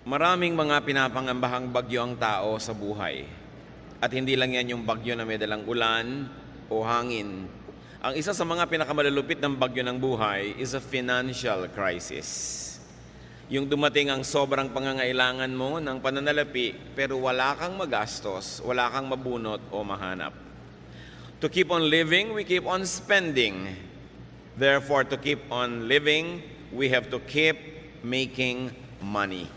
Maraming mga pinapangambahang bagyo ang tao sa buhay. At hindi lang yan yung bagyo na may dalang ulan o hangin. Ang isa sa mga pinakamalulupit ng bagyo ng buhay is a financial crisis. Yung dumating ang sobrang pangangailangan mo ng pananalapi pero wala kang magastos, wala kang mabunot o mahanap. To keep on living, we keep on spending. Therefore, to keep on living, we have to keep making money.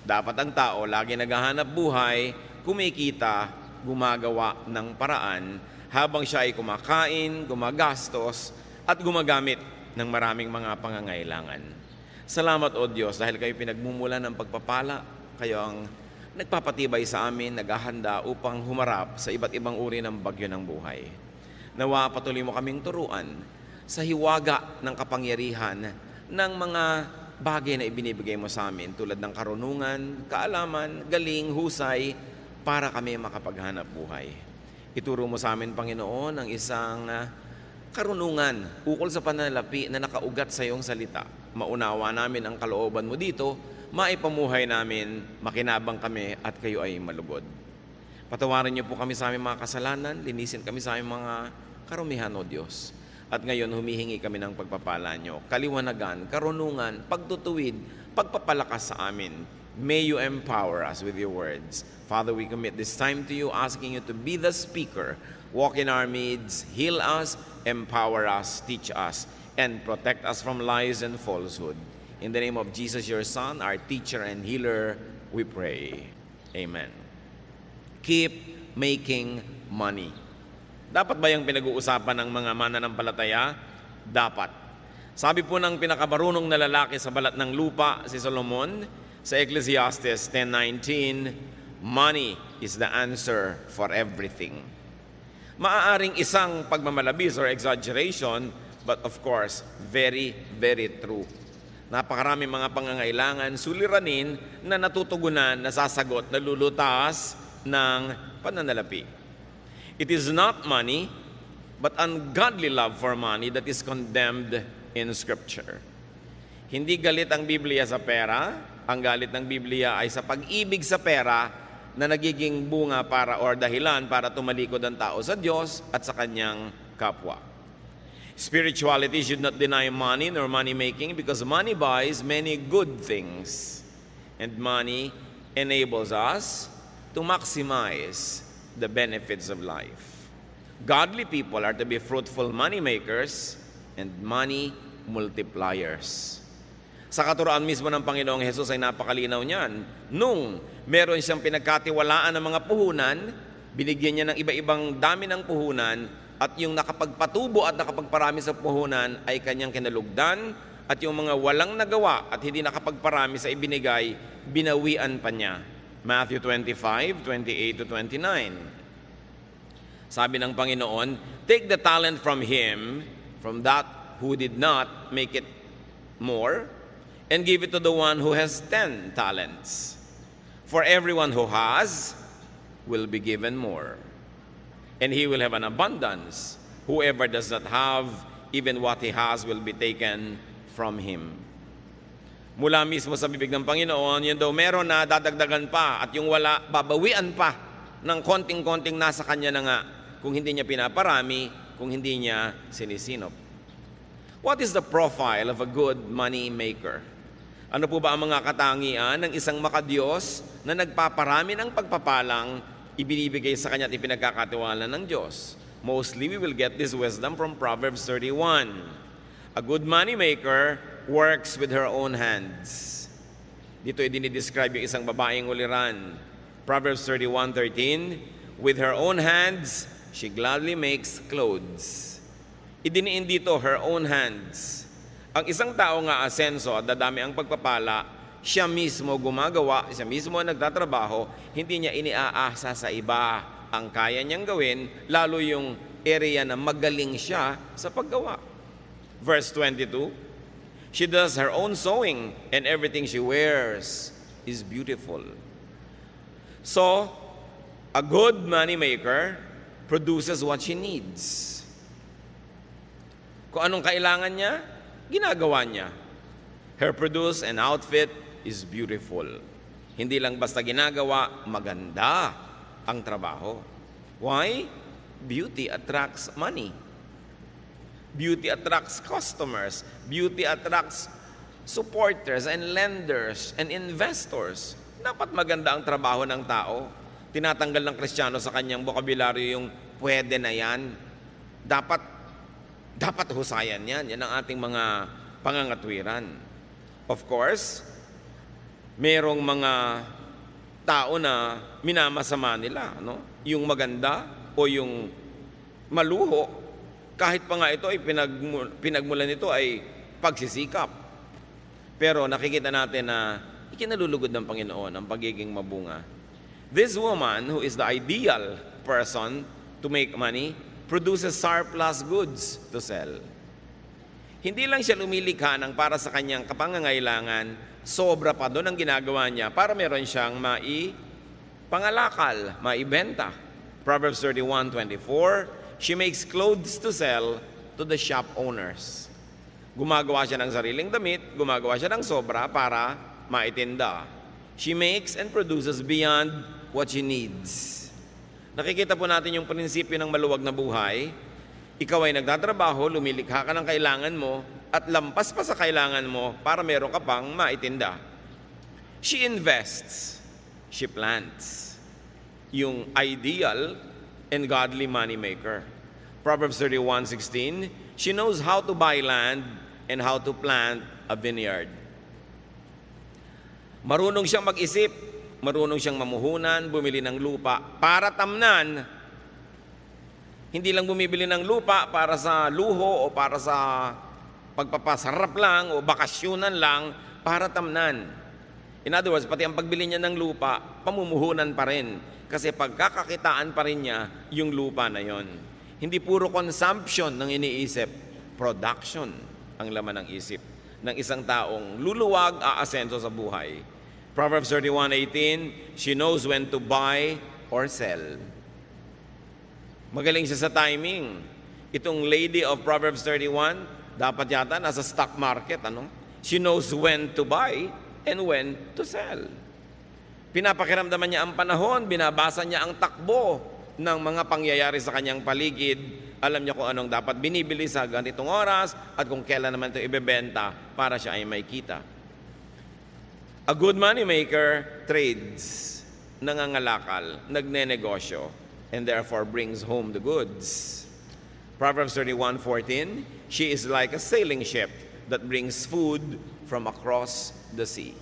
Dapat ang tao lagi naghahanap buhay, kumikita, gumagawa ng paraan habang siya ay kumakain, gumagastos, at gumagamit ng maraming mga pangangailangan. Salamat o Diyos dahil kayo pinagmumulan ng pagpapala, kayo ang nagpapatibay sa amin, naghahanda upang humarap sa iba't ibang uri ng bagyo ng buhay. Nawa patuloy mo kaming turuan sa hiwaga ng kapangyarihan ng mga bagay na ibinibigay mo sa amin tulad ng karunungan, kaalaman, galing, husay para kami makapaghanap buhay. Ituro mo sa amin, Panginoon, ang isang karunungan ukol sa pananalapi na nakaugat sa iyong salita. Maunawa namin ang kalooban mo dito, maipamuhay namin, makinabang kami at kayo ay malugod. Patawarin niyo po kami sa aming mga kasalanan, linisin kami sa aming mga karumihan, O Diyos. At ngayon, humihingi kami ng pagpapala nyo, kaliwanagan, karunungan, pagtutuwid, pagpapalakas sa amin. May you empower us with your words. Father, we commit this time to you, asking you to be the speaker. Walk in our midst, heal us, empower us, teach us, and protect us from lies and falsehood. In the name of Jesus, your Son, our teacher and healer, we pray. Amen. Keep making money. Dapat ba yung pinag-uusapan ng mga mananampalataya? Dapat. Sabi po ng pinakabarunong na lalaki sa balat ng lupa, si Solomon, sa Ecclesiastes 10:19, money is the answer for everything. Maaaring isang pagmamalabis or exaggeration, but of course, very, very true. Napakaraming mga pangangailangan, suliranin na natutugunan, nasasagot, nalulutas ng pananalapi. It is not money, but ungodly love for money that is condemned in Scripture. Hindi galit ang Biblia sa pera, ang galit ng Biblia ay sa pag-ibig sa pera na nagiging bunga para or dahilan para tumalikod ang tao sa Diyos at sa kanyang kapwa. Spirituality should not deny money nor money making because money buys many good things and money enables us to maximize the benefits of life. Godly people are to be fruitful money makers and money multipliers. Sa katuroan mismo ng Panginoong Hesus ay napakalinaw niyan. Nung meron siyang pinagkatiwalaan ng mga puhunan, binigyan niya ng iba-ibang dami ng puhunan at yung nakapagpatubo at nakapagparami sa puhunan ay kanyang kinalugdan at yung mga walang nagawa at hindi nakapagparami sa ibinigay, binawian pa niya. Matthew 25:28-29. Sabi ng Panginoon, take the talent from him, from that who did not make it more, and give it to the one who has 10 talents. For everyone who has will be given more, and he will have an abundance. Whoever does not have, even what he has will be taken from him. Mula mismo sa bibig ng Panginoon, yun daw meron na dadagdagan pa at yung wala, babawian pa ng konting-konting nasa kanya na nga kung hindi niya pinaparami, kung hindi niya sinisinop. What is the profile of a good money maker? Ano po ba ang mga katangian ng isang makadiyos na nagpaparami ng pagpapalang ibinibigay sa kanya at ipinagkakatiwala ng Diyos? Mostly, we will get this wisdom from Proverbs 31. A good money maker works with her own hands. Dito ay dinidescribe yung isang babaeng uliran. Proverbs 31:13, with her own hands, she gladly makes clothes. Idiniin dito, her own hands. Ang isang tao nga asenso at dadami ang pagpapala, siya mismo gumagawa, siya mismo nagtatrabaho, hindi niya iniaasa sa iba ang kaya niyang gawin, lalo yung area na magaling siya sa paggawa. Verse 22, she does her own sewing, and everything she wears is beautiful. So, a good money maker produces what she needs. Kung anong kailangan niya, ginagawa niya. Her produce and outfit is beautiful. Hindi lang basta ginagawa, maganda ang trabaho. Why? Beauty attracts money. Beauty attracts customers. Beauty attracts supporters and lenders and investors. Dapat maganda ang trabaho ng tao. Tinatanggal ng Kristiyano sa kanyang bokabularyo yung pwede na yan. Dapat husayan yan. Yan ang ating mga pangangatwiran. Of course, merong mga tao na minamasama nila, no? Yung maganda o yung maluho, kahit pa nga ito ay pinagmulan nito ay pagsisikap. Pero nakikita natin na ikinalulugod ng Panginoon ang pagiging mabunga. This woman, who is the ideal person to make money, produces surplus goods to sell. Hindi lang siya lumilikha ng para sa kanyang kapangangailangan, sobra pa doon ang ginagawa niya para meron siyang pangalakal, maibenta. Proverbs 31:24, she makes clothes to sell to the shop owners. Gumagawa siya ng sariling damit, gumagawa siya ng sobra para maitinda. She makes and produces beyond what she needs. Nakikita po natin yung prinsipyo ng maluwag na buhay. Ikaw ay nagtatrabaho, lumilikha ka ng kailangan mo, at lampas pa sa kailangan mo para meron ka pang maitinda. She invests, she plants. Yung ideal and godly money maker. Proverbs 31:16, she knows how to buy land and how to plant a vineyard. Marunong siyang mag-isip, marunong siyang mamuhunan, bumili ng lupa para tamnan. Hindi lang bumibili ng lupa para sa luho o para sa pagpapasarap lang o bakasyonan lang, para tamnan. In other words, pati ang pagbili niya ng lupa, pamumuhunan pa rin. Kasi pagkakakitaan pa rin niya yung lupa na yon. Hindi puro consumption ng iniisip, production ang laman ng isip ng isang taong luluwag, aasenso sa buhay. Proverbs 31:18, she knows when to buy or sell. Magaling siya sa timing. Itong lady of Proverbs 31, dapat yata nasa stock market, ano? She knows when to buy and when to sell. Pinapakiramdaman niya ang panahon, binabasa niya ang takbo ng mga pangyayari sa kanyang paligid. Alam niya kung anong dapat binibili sa ganitong oras at kung kailan naman ito ibebenta para siya ay may kita. A good money maker trades, nangangalakal, nagnenegosyo, and therefore brings home the goods. Proverbs 31:14, she is like a sailing ship that brings food from across the sea.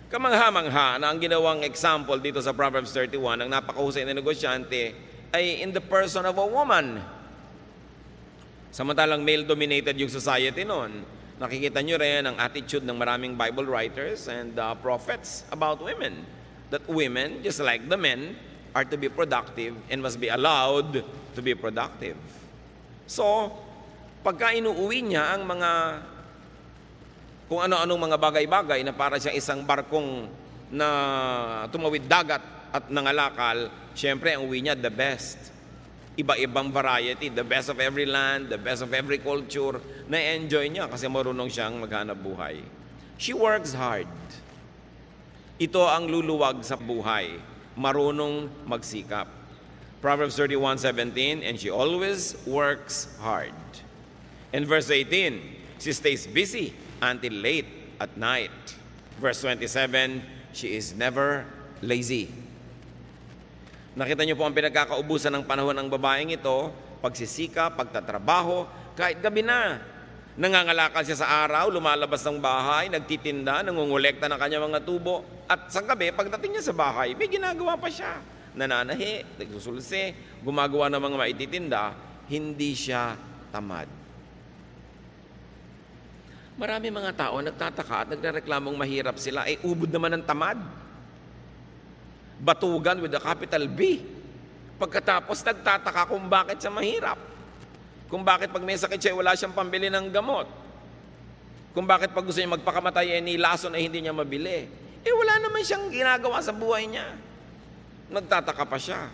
Kamangha-mangha na ang ginawang example dito sa Proverbs 31, ang napakahusay na negosyante ay in the person of a woman. Samantalang male-dominated yung society noon. Nakikita nyo rin ang attitude ng maraming Bible writers and prophets about women. That women, just like the men, are to be productive and must be allowed to be productive. So, pagka inuuwi niya ang mga kung ano-anong mga bagay-bagay na para siyang isang barkong na tumawid dagat at nangalakal, syempre ang uwi niya the best. Iba-ibang variety, the best of every land, the best of every culture, na-enjoy niya kasi marunong siyang maghanap buhay. She works hard. Ito ang luluwag sa buhay, marunong magsikap. Proverbs 31:17, and she always works hard. In verse 18, she stays busy until late at night. Verse 27, she is never lazy. Nakita niyo po ang pinagkakaubusan ng panahon ng babaeng ito, pagsisikap, pagtatrabaho, kahit gabi na. Nangangalakal siya sa araw, lumalabas ng bahay, nagtitinda, nangungulekta ng kanyang mga tubo. At sa gabi, pagdating niya sa bahay, may ginagawa pa siya. Nananahi, nagsusulse, gumagawa ng mga maititinda, hindi siya tamad. Marami mga tao nagtataka at nagrereklamong mahirap sila, ay ubod naman ng tamad. Batugan with a capital B. Pagkatapos nagtataka kung bakit siya mahirap. Kung bakit pag may sakit siya, wala siyang pambili ng gamot. Kung bakit pag gusto niya magpakamatay, nilason ay hindi niya mabili. Wala naman siyang ginagawa sa buhay niya. Nagtataka pa siya.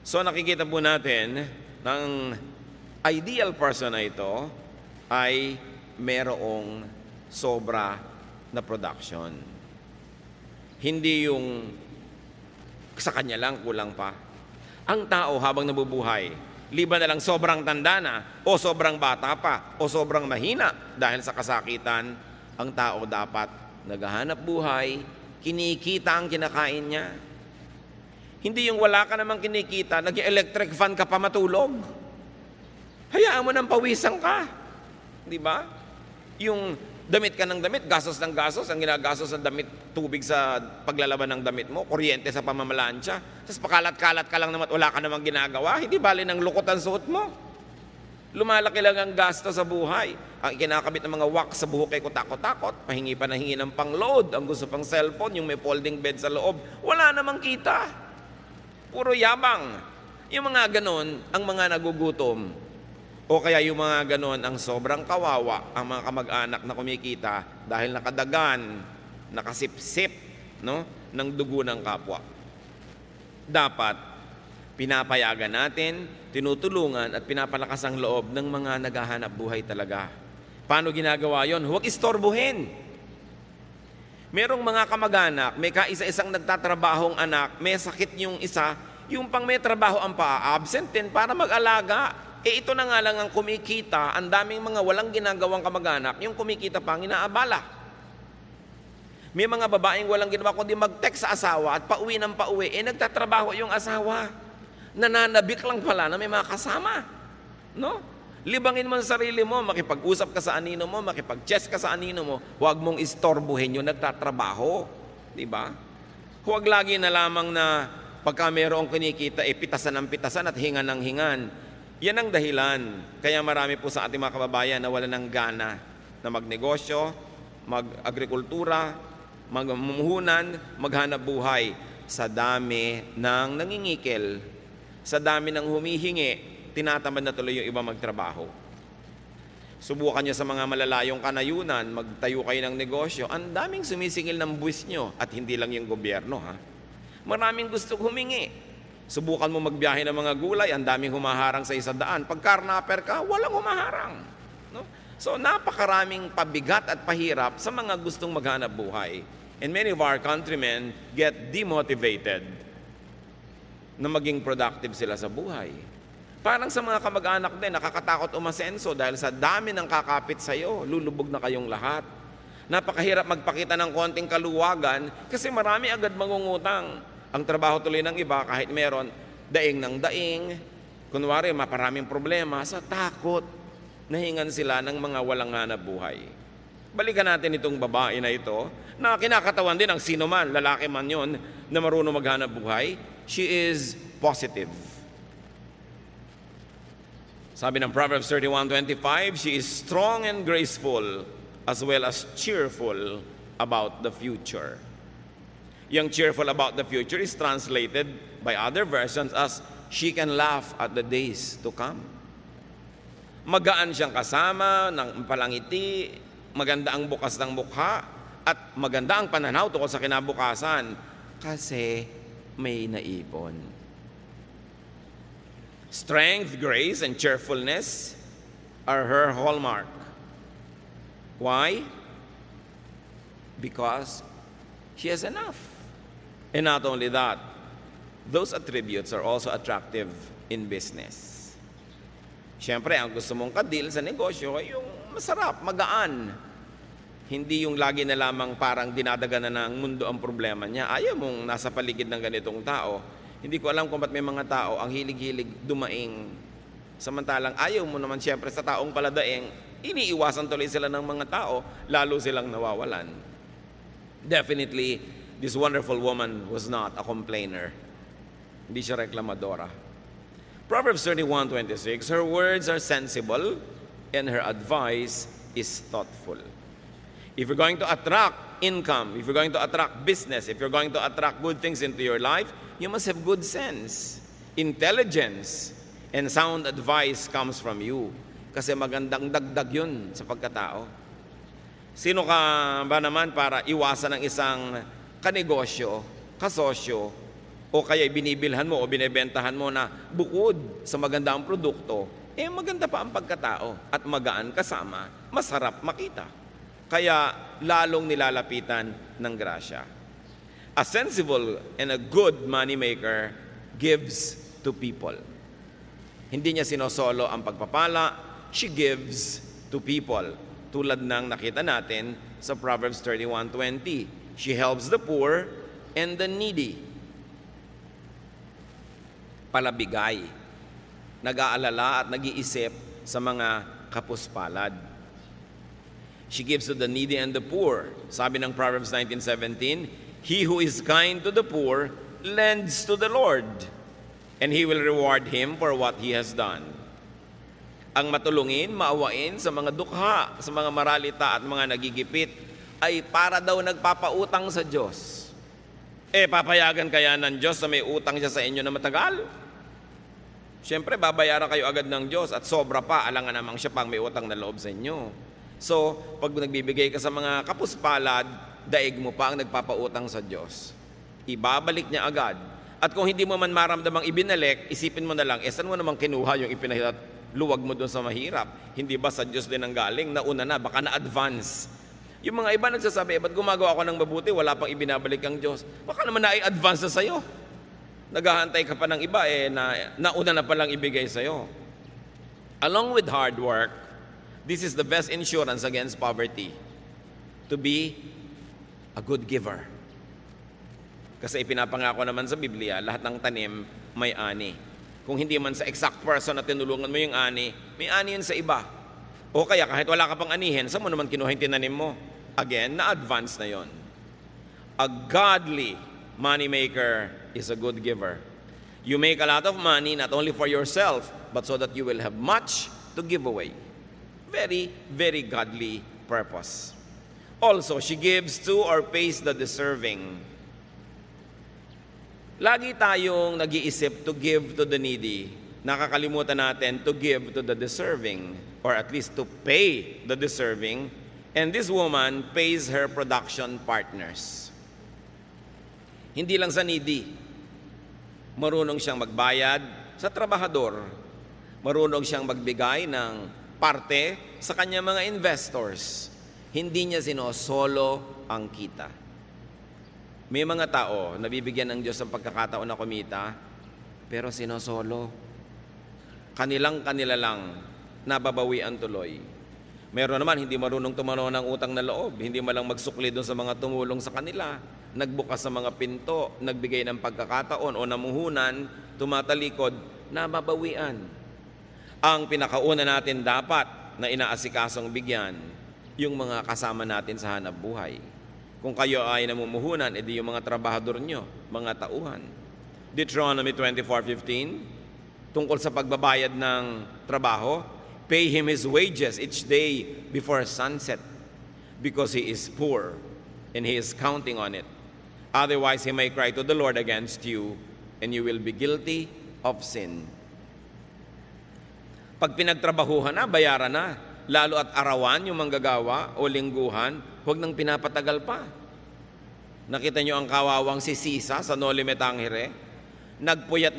So nakikita po natin ng ideal person na ito ay merong sobra na production. Hindi yung sa kanya lang, kulang pa. Ang tao habang nabubuhay, liban na lang sobrang tanda na, o sobrang bata pa, o sobrang mahina dahil sa kasakitan, ang tao dapat naghahanap buhay, kinikita ang kinakain niya. Hindi yung wala ka namang kinikita, nag-electric fan ka pa matulog. Hayaan mo nang pawisan ka. Di ba? Yung damit ka ng damit, gastos ng gastos, ang ginagastos ng damit, tubig sa paglalaban ng damit mo, kuryente sa pamamalansya, tapos pakalat-kalat ka lang naman, wala ka namang ginagawa, hindi bali ng lukot ang suot mo. Lumalaki lang ang gasto sa buhay. Ang kinakabit ng mga wax sa buhok ay kutakot-takot, pahingi pa ng hingi ng pang-load, ang gusto pang cellphone, yung may folding bed sa loob, wala namang kita. Puro yabang. Yung mga ganon, ang mga nagugutom, o kaya yung mga ganon, ang sobrang kawawa, ang mga kamag-anak na kumikita dahil nakadagan, nakasipsip, no, ng dugo ng kapwa. Dapat, pinapayagan natin, tinutulungan at pinapalakas ang loob ng mga naghahanap buhay talaga. Paano ginagawa yon? Huwag istorbohin. Merong mga kamag-anak, may kaisa-isang nagtatrabahong anak, may sakit yung isa, yung pang may trabaho ang pa-absent din para mag-alaga. Ito na nga lang ang kumikita, ang daming mga walang ginagawang kamag-anak, yung kumikita pa ang inaabala. May mga babaeng walang ginawa kundi mag-text sa asawa at pauwi ng pauwi, nagtatrabaho yung asawa. Nananabik lang pala na may mga kasama. No? Libangin mo ang sarili mo, makipag-usap ka sa anino mo, makipag-chess ka sa anino mo, huwag mong istorbohin yung nagtatrabaho. Diba? Huwag lagi na lamang na pagka mayroong kinikita, pitasan ng pitasan at hingan ng hingan. Yan ang dahilan. Kaya marami po sa ating mga kababayan na wala ng gana na magnegosyo, mag-agrikultura, magmumuhunan, maghanap buhay sa dami ng nangingikil, sa dami ng humihingi, tinatamad na tuloy yung iba magtrabaho. Subukan nyo sa mga malalayong kanayunan, magtayo kayo ng negosyo, ang daming sumisingil ng buwis nyo at hindi lang yung gobyerno. Maraming gusto humingi. Subukan mo magbiyahe ng mga gulay, ang daming humaharang sa 100. Pag carnapper ka, walang humaharang. No? So napakaraming pabigat at pahirap sa mga gustong maghanap buhay. And many of our countrymen get demotivated na maging productive sila sa buhay. Parang sa mga kamag-anak din, nakakatakot umasenso dahil sa dami ng kakapit sa'yo, lulubog na kayong lahat. Napakahirap magpakita ng konting kaluwagan kasi marami agad mangungutang. Ang trabaho tuloy ng iba, kahit meron, daing ng daing. Kunwari, maparaming problema sa takot. Nahingan sila ng mga walang hanap buhay. Balikan natin itong babae na ito, na kinakatawan din ang sino man, lalaki man yon, na marunong maghanap buhay. She is positive. Sabi ng Proverbs 31:25, she is strong and graceful, as well as cheerful about the future. Yung cheerful about the future is translated by other versions as she can laugh at the days to come. Magaan siyang kasama, ng palangiti, maganda ang bukas ng mukha, at maganda ang pananaw tungkol sa kinabukasan kasi may naipon. Strength, grace, and cheerfulness are her hallmark. Why? Because she has enough. And not only that, those attributes are also attractive in business. Siyempre, ang gusto mong kadil sa negosyo ay yung masarap, magaan. Hindi yung lagi na lamang parang dinadaganan ng mundo ang problema niya. Ayaw mong nasa paligid ng ganitong tao. Hindi ko alam kung ba't may mga tao ang hilig-hilig dumaing. Samantalang ayaw mo naman siyempre sa taong paladaing, iniiwasan tuloy sila ng mga tao, lalo silang nawawalan. Definitely, this wonderful woman was not a complainer. Hindi siya reklamadora. Proverbs 31:26, her words are sensible and her advice is thoughtful. If you're going to attract income, if you're going to attract business, if you're going to attract good things into your life, you must have good sense, intelligence, and sound advice comes from you. Kasi magandang dagdag yun sa pagkatao. Sino ka ba naman para iwasan ng isang kanegosyo, kasosyo, o kaya binibilhan mo o binebentahan mo na bukod sa maganda ang produkto, maganda pa ang pagkatao at magaan kasama, masarap makita. Kaya lalong nilalapitan ng grasya. A sensible and a good moneymaker gives to people. Hindi niya sinosolo ang pagpapala, she gives to people. Tulad ng nakita natin sa Proverbs 31:20. She helps the poor and the needy. Palabigay. Nag-aalala at nag-iisip sa mga kapuspalad. She gives to the needy and the poor. Sabi ng Proverbs 19:17, he who is kind to the poor lends to the Lord, and He will reward him for what he has done. Ang matulungin, maawain sa mga dukha, sa mga maralita at mga nagigipit ay para daw nagpapautang sa Diyos. Papayagan kaya ng Diyos na may utang siya sa inyo na matagal? Siyempre, babayaran kayo agad ng Diyos at sobra pa, alangan namang siya pang may utang na loob sa inyo. So, pag nagbibigay ka sa mga kapuspalad, daig mo pa ang nagpapautang sa Diyos. Ibabalik niya agad. At kung hindi mo man maramdamang ibinalik, isipin mo na lang, saan mo namang kinuha yung luwag mo doon sa mahirap? Hindi ba sa Diyos din ang galing? Nauna na, baka na-advance. Yung mga iba nagsasabi, ba't gumagawa ako ng mabuti, wala pang ibinabalik ang Diyos? Baka naman na-advance na sa'yo. Naghahantay ka pa ng iba, nauna na palang ibigay sa'yo. Along with hard work, this is the best insurance against poverty. To be a good giver. Kasi ipinapangako naman sa Biblia, lahat ng tanim may ani. Kung hindi man sa exact person na tinulungan mo yung ani, may ani yun sa iba. O kaya kahit wala ka pang anihin, saan mo naman kinuha yung tinanim mo? Again, na-advance na yon. A godly moneymaker is a good giver. You make a lot of money not only for yourself, but so that you will have much to give away. Very, very godly purpose. Also, she gives to or pays the deserving. Lagi tayong nag-iisip to give to the needy. Nakakalimutan natin to give to the deserving, or at least to pay the deserving. And this woman pays her production partners. Hindi lang sa needy. Marunong siyang magbayad sa trabahador. Marunong siyang magbigay ng parte sa kanyang mga investors. Hindi niya sinosolo ang kita. May mga tao, nabibigyan ng Diyos ng pagkakataon na kumita, pero sinosolo. Kanila lang, nababawian tuloy. Meron naman, hindi marunong tumanaw ng utang na loob, hindi malang magsukli doon sa mga tumulong sa kanila, nagbukas sa mga pinto, nagbigay ng pagkakataon o namuhunan, tumatalikod, nababawian. Ang pinakauna natin dapat na inaasikasong bigyan, yung mga kasama natin sa hanap buhay. Kung kayo ay namumuhunan, edi yung mga trabahador nyo, mga tauhan. Deuteronomy 24:15, tungkol sa pagbabayad ng trabaho, pay him his wages each day before sunset, because he is poor, and he is counting on it. Otherwise, he may cry to the Lord against you, and you will be guilty of sin. Pag pinagtrabahuhan na, bayaran na. Lalo at arawan yung manggagawa o lingguhan, huwag nang pinapatagal pa. Nakita nyo ang kawawang si Sisa sa Noli Me Tangere? Nagpuyat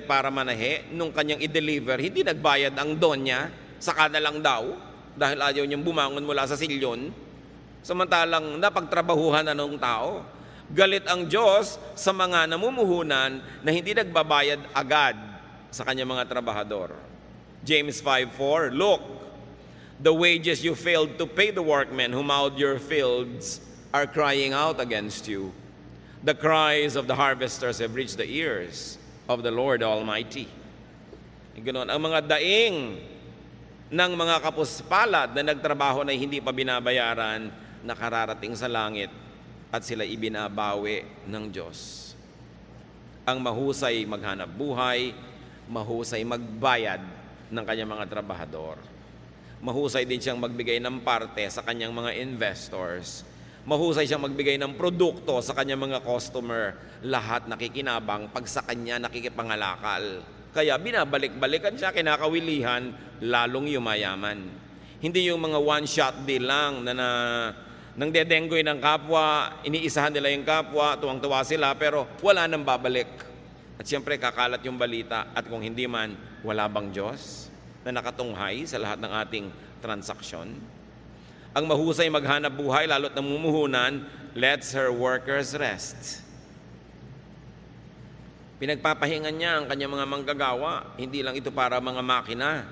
para manahe, nung kanyang i-deliver, hindi nagbayad ang donya, saka na lang daw, dahil ayaw niyang bumangon mula sa silyon. Samantalang napagtrabahuhan na ng tao. Galit ang Diyos sa mga namumuhunan na hindi nagbabayad agad sa kanyang mga trabahador. James 5:4, look, the wages you failed to pay the workmen who mowed your fields are crying out against you. The cries of the harvesters have reached the ears of the Lord Almighty. Ganoon, ang mga daing ng mga kapuspalad na nagtrabaho na hindi pa binabayaran, nakararating sa langit at sila ibinabawi ng Diyos. Ang mahusay maghanap buhay, mahusay magbayad ng kanyang mga trabahador. Mahusay din siyang magbigay ng parte sa kanyang mga investors. Mahusay siyang magbigay ng produkto sa kanyang mga customer. Lahat nakikinabang pag sa kanya nakikipangalakal. Kaya binabalik-balikan siya, kinakawilihan, lalong yumayaman. Hindi yung mga one-shot deal lang na nang dedenggoy ng kapwa, iniisahan nila yung kapwa, tuwang-tuwa sila, pero wala nang babalik. At siyempre kakalat yung balita, at kung hindi man, wala bang Diyos na nakatunghay sa lahat ng ating transaksyon? Ang mahusay maghanap buhay, lalo't namumuhunan, lets her workers rest. Pinagpapahingan niya ang kanyang mga manggagawa. Hindi lang ito para mga makina.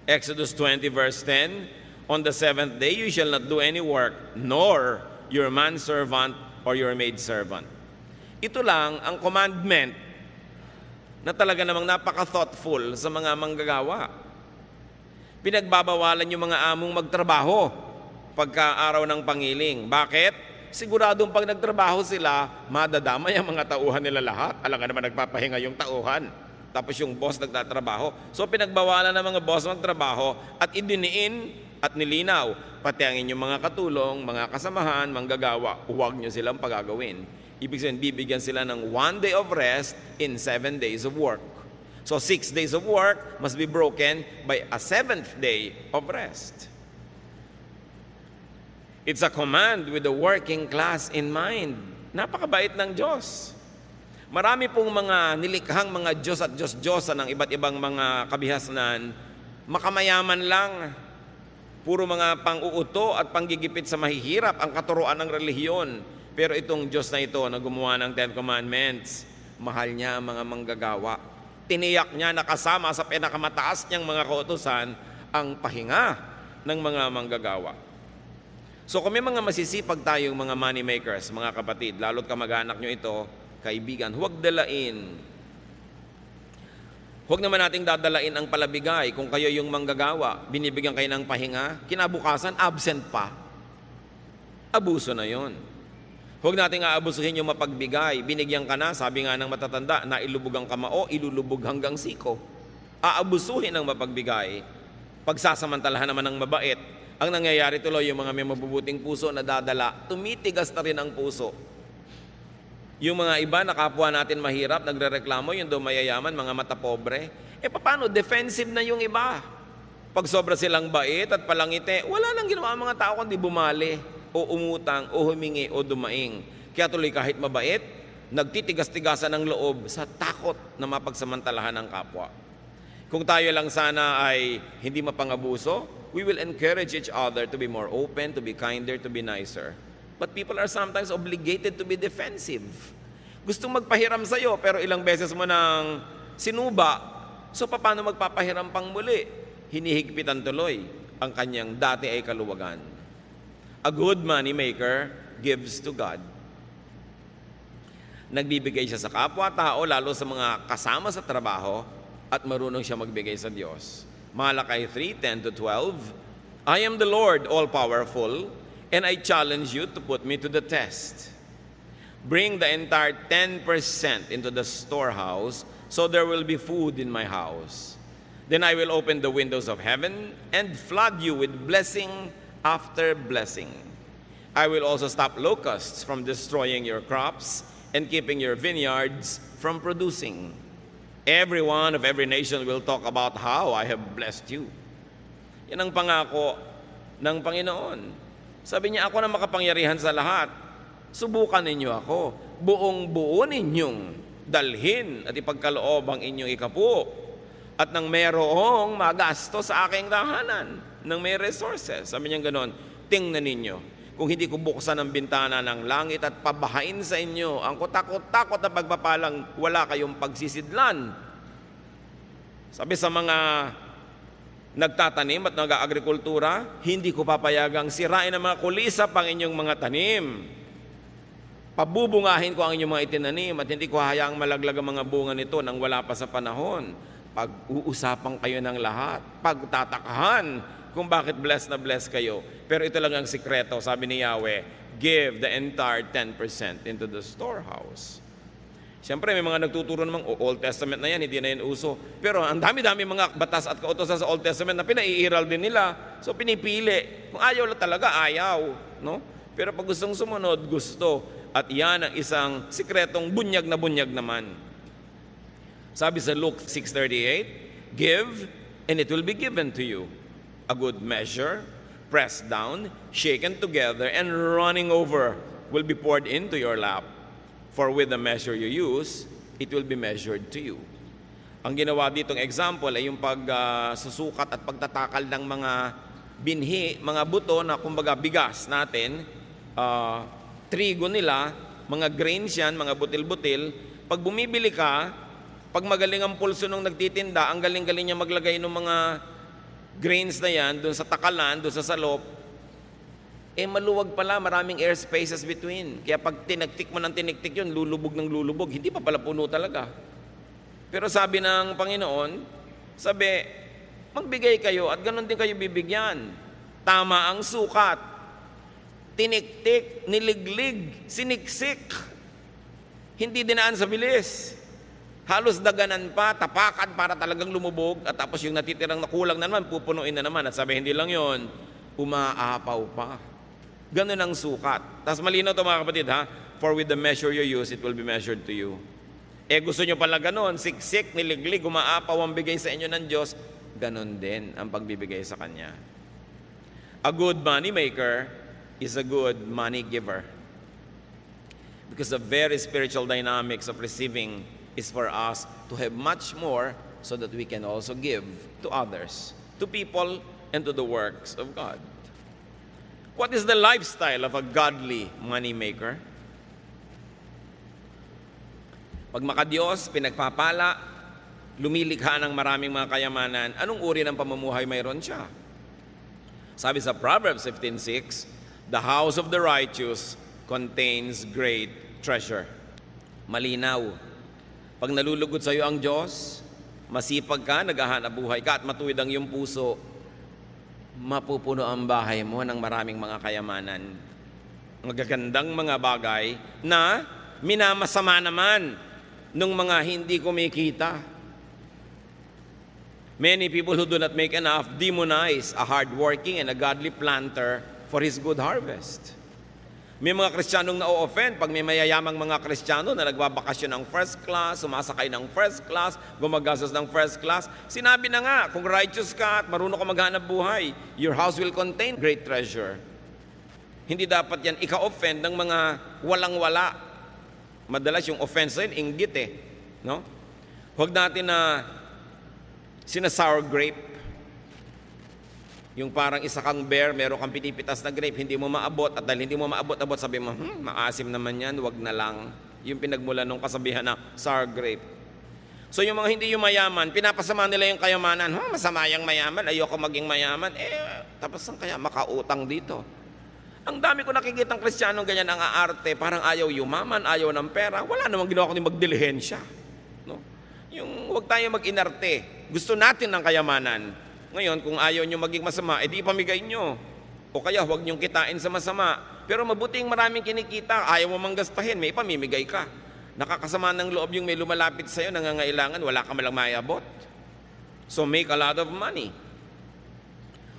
Exodus 20 verse 10, on the seventh day you shall not do any work, nor your manservant or your maidservant. Ito lang ang commandment na talaga namang napaka-thoughtful sa mga manggagawa. Pinagbabawalan yung mga among magtrabaho pagka araw ng pangiling. Bakit? Siguradong pag nagtrabaho sila, madadamay ang mga tauhan nila lahat. Alam nga naman nagpapahinga yung tauhan. Tapos yung boss nagtatrabaho. So pinagbawalan ng mga boss magtrabaho at idiniin at nilinaw. Pati ang inyong mga katulong, mga kasamahan, manggagawa, huwag nyo silang pagagawin. Ibig sabihin, bibigyan sila ng 1 day of rest in 7 days of work. So 6 days of work must be broken by a 7th day of rest. It's a command with the working class in mind. Napakabait ng Diyos. Marami pong mga nilikhang mga Diyos at Diyos-Diyosan ng iba't ibang mga kabihasnan, makamayaman lang. Puro mga pang-uuto at panggigipit sa mahihirap ang katuruan ng relihiyon. Pero itong Diyos na ito na gumawa ng Ten Commandments, mahal niya ang mga manggagawa. Tiniyak niya na kasama sa pinakamataas niyang mga kautusan ang pahinga ng mga manggagawa. So kung may mga masisipag tayong mga money makers, mga kapatid, lalo't kamag-anak nyo ito, kaibigan, huwag dalain. Huwag naman nating dadalain ang palabigay kung kayo yung manggagawa, binibigyan kayo ng pahinga, kinabukasan, absent pa. Abuso na yon. Huwag nating aabusuhin yung mapagbigay. Binigyan ka na, sabi nga ng matatanda, na ilubog ang kamao, ilulubog hanggang siko. Aabusuhin ang mapagbigay. Pagsasamantalahan naman ng mabait, ang nangyayari tuloy yung mga may mabubuting puso na dadala, tumitigas na rin ang puso. Yung mga iba na kapwa natin mahirap, nagrereklamo, yung daw mayayaman, mga mata pobre. Paano? Defensive na yung iba. Pag sobra silang bait at palangite, wala nang ginawa ang mga tao kundi bumali, o umutang, o humingi, o dumaing. Kaya tuloy kahit mabait, nagtitigas-tigasan ng loob sa takot na mapagsamantalahan ng kapwa. Kung tayo lang sana ay hindi mapangabuso, we will encourage each other to be more open, to be kinder, to be nicer. But people are sometimes obligated to be defensive. Gustong magpahiram sa'yo, pero ilang beses mo nang sinuba. So paano magpapahiram pang muli? Hinihigpitan tuloy ang kanyang dati ay kaluwagan. A good money maker gives to God. Nagbibigay siya sa kapwa-tao, lalo sa mga kasama sa trabaho, at marunong siya magbigay sa Diyos. Malakay 3:10-12, I am the Lord, all-powerful, and I challenge you to put me to the test. Bring the entire 10% into the storehouse, so there will be food in my house. Then I will open the windows of heaven and flood you with blessing after blessing. I will also stop locusts from destroying your crops and keeping your vineyards from producing. Everyone of every nation will talk about how I have blessed you. Yan ang pangako ng Panginoon. Sabi niya, ako na makapangyarihan sa lahat. Subukan ninyo ako. Buong-buo ninyong dalhin at ipagkaloob ang inyong ikapu. At nang mayroong magasto sa aking tahanan, nang may resources. Sabi niya gano'n, tingnan ninyo. Kung hindi ko buksan ang bintana ng langit at pabahain sa inyo ang kutakot-takot na pagpapalang wala kayong pagsisidlan. Sabi sa mga nagtatanim at nag-aagrikultura, hindi ko papayagang sirain ang mga kulisap ang inyong mga tanim. Pabubungahin ko ang inyong mga itinanim at hindi ko hayaang malaglag ang mga bunga nito nang wala pa sa panahon. Pag-uusapan kayo ng lahat, pagtatakahan kung bakit blessed na blessed kayo. Pero ito lang ang sikreto, sabi ni Yahweh, give the entire 10% into the storehouse. Siyempre, may mga nagtuturo namang Old Testament na yan, hindi na yan uso. Pero ang dami-dami mga batas at kautosan sa Old Testament na pinaiiral din nila. So pinipili. Kung ayaw lang talaga, ayaw. No? Pero pag gustong sumunod, gusto. At yan ang isang sikretong bunyag na bunyag naman. Sabi sa Luke 6:38, give and it will be given to you. A good measure, pressed down, shaken together, and running over will be poured into your lap. For with the measure you use, it will be measured to you. Ang ginawa ditong example ay yung pagsusukat at pagtatakal ng mga binhi, mga buto na kumbaga bigas natin, trigo nila, mga grains yan, mga butil-butil. Pag bumibili ka, pag magaling ang pulso nung nagtitinda, ang galing-galing niya maglagay ng mga grains na yan, doon sa takalan, doon sa salop, maluwag pala, maraming air spaces between. Kaya pag tinagtik mo ng tinigtik yun, lulubog ng lulubog. Hindi pa pala puno talaga. Pero sabi ng Panginoon, magbigay kayo at ganun din kayo bibigyan. Tama ang sukat. Tiniktik, niliglig, siniksik. Hindi dinaan sa bilis. Halos daganan pa, tapakan para talagang lumubog, at tapos yung natitirang nakulang na naman, pupunuin na naman. At sabi, hindi lang yon, umaapaw pa. Ganun ang sukat. Tapos malinaw ito mga kapatid, ha? For with the measure you use, it will be measured to you. Gusto nyo pala ganun, siksik, niliglig, umaapaw ang bigay sa inyo ng Diyos, ganun din ang pagbibigay sa Kanya. A good money maker is a good money giver. Because the very spiritual dynamics of receiving is for us to have much more so that we can also give to others, to people, and to the works of God. What is the lifestyle of a godly money maker? Pag makadiyos, pinagpapala, lumilikha ng maraming mga kayamanan, anong uri ng pamumuhay mayroon siya? Sabi sa Proverbs 15:6, the house of the righteous contains great treasure. Malinaw. Pag nalulugod sa iyo ang Diyos, masipag ka, naghahanap buhay ka, at matuwid ang iyong puso, mapupuno ang bahay mo ng maraming mga kayamanan. Magagandang mga bagay na minamasama naman ng mga hindi kumikita. Many people who do not make enough demonize a hardworking and a godly planter for his good harvest. May mga Kristiyanong na-offend pag may mayayamang mga Kristiyano na nagbabakasyon ng first class, sumasakay ng first class, gumagastos ng first class. Sinabi na nga, kung righteous ka at marunong ka maghanap buhay, your house will contain great treasure. Hindi dapat yan ika-offend ng mga walang-wala. Madalas yung offense yun, inggit no? Huwag natin na sina-sour grape. Yung parang isa kang bear, meron kang pinipitas na grape, hindi mo maabot, at dahil hindi mo maabot-abot, sabi mo, maasim naman yan, wag na lang. Yung pinagmula nung kasabihan na sour grape. So yung mga hindi yung mayaman, pinapasama nila yung kayamanan. Masama yung mayaman, ayoko maging mayaman. Tapos saan kaya makautang dito? Ang dami ko nakikitang Kristiyanong ganyan ang aarte, parang ayaw yumaman, ayaw ng pera. Wala namang ginawa kundi magdilihensya. No? Yung huwag tayo mag-inarte. Gusto natin ng kayamanan. Ngayon, kung ayaw nyo maging masama, edi ipamigay nyo. O kaya huwag nyong kitain sa masama. Pero mabuting maraming kinikita, ayaw mo manggastahin, may ipamimigay ka. Nakakasama ng loob yung may lumalapit sa'yo, nangangailangan, wala ka malang mayabot. So make a lot of money.